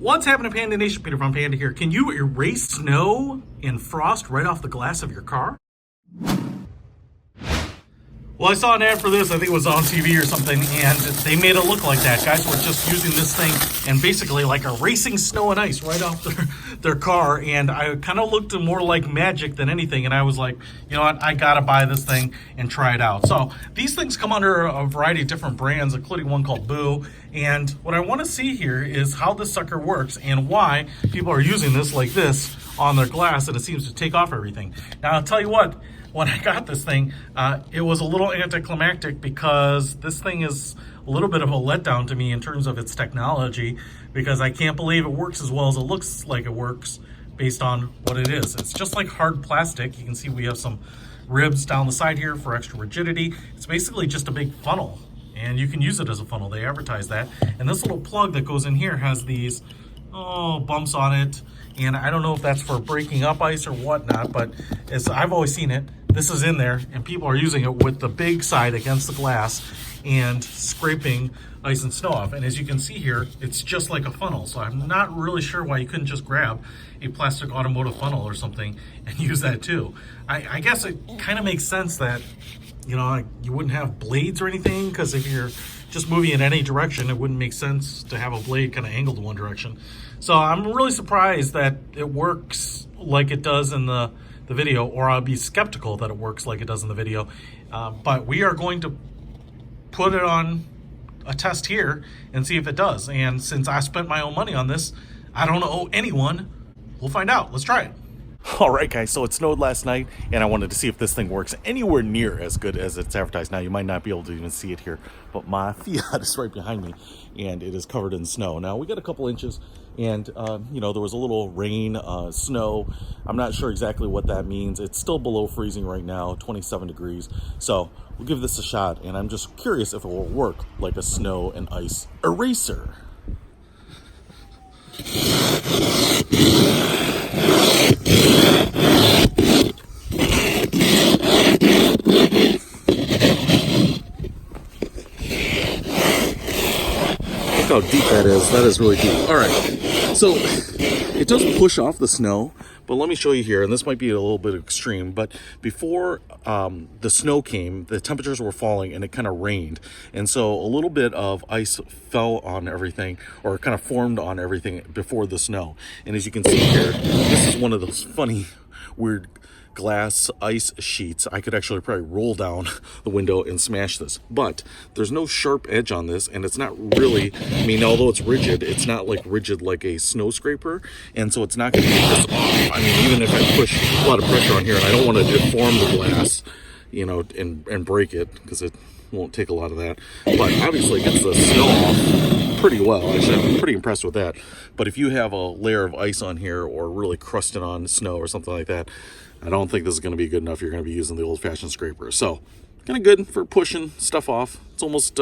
What's happening, Panda Nation? Peter from Panda here. Can you erase snow and frost right off the glass of your car? Well, I saw an ad for this, I think it was on TV or something, and they made it look like that. Guys were just using this thing and basically like erasing snow and ice right off their car, and I kind of looked more like magic than anything, and I was like, you know what, I gotta buy this thing and try it out. So these things come under a variety of different brands, including one called Boo, and what I want to see here is how this sucker works and why people are using this like this on their glass, and it seems to take off everything. Now, I'll tell you what, when I got this thing, it was a little anticlimactic because this thing is a little bit of a letdown to me in terms of its technology, because I can't believe it works as well as it looks like it works based on what it is. It's just like hard plastic. You can see we have some ribs down the side here for extra rigidity. It's basically just a big funnel, and you can use it as a funnel. They advertise that. And this little plug that goes in here has these bumps on it, and I don't know if that's for breaking up ice or whatnot, but as I've always seen it, this is in there, and people are using it with the big side against the glass and scraping ice and snow off. And as you can see here, it's just like a funnel. So I'm not really sure why you couldn't just grab a plastic automotive funnel or something and use that too. I guess it kind of makes sense that, you know, like you wouldn't have blades or anything, because if you're just moving in any direction, it wouldn't make sense to have a blade kind of angled in one direction. So I'm really surprised that it works like it does in the video, or I'll be skeptical that it works like it does in the video. But we are going to put it on a test here and see if it does. And since I spent my own money on this, I don't owe anyone. We'll find out. Let's try it. All right, guys, so it snowed last night, and I wanted to see if this thing works anywhere near as good as it's advertised. Now, you might not be able to even see it here, but my Fiat is right behind me, and it is covered in snow. Now, we got a couple inches, and, you know, there was a little rain, snow. I'm not sure exactly what that means. It's still below freezing right now, 27 degrees. So we'll give this a shot, and I'm just curious if it will work like a snow and ice eraser. How deep that is. That is really deep. All right, so it does push off the snow, but let me show you here, and this might be a little bit extreme, but before the snow came, the temperatures were falling and it kind of rained, and so a little bit of ice fell on everything, or kind of formed on everything before the snow. And as you can see here, this is one of those funny, weird glass ice sheets. I could actually probably roll down the window and smash this, but there's no sharp edge on this, and it's not really, I mean, although it's rigid, it's not like rigid like a snow scraper, and so it's not going to take this off. I mean, even if I push a lot of pressure on here, and I don't want to deform the glass, you know, and break it, because it won't take a lot of that, but obviously it gets the snow off pretty well. Actually, I'm pretty impressed with that. But if you have a layer of ice on here, or really crusted on snow or something like that, I don't think this is going to be good enough. You're going to be using the old-fashioned scraper. So, kind of good for pushing stuff off. It's almost,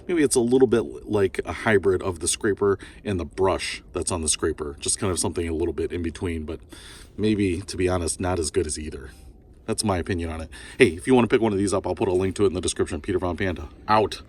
maybe it's a little bit like a hybrid of the scraper and the brush that's on the scraper. Just kind of something a little bit in between, but maybe, to be honest, not as good as either. That's my opinion on it. Hey, if you want to pick one of these up, I'll put a link to it in the description. Peter Von Panda, out.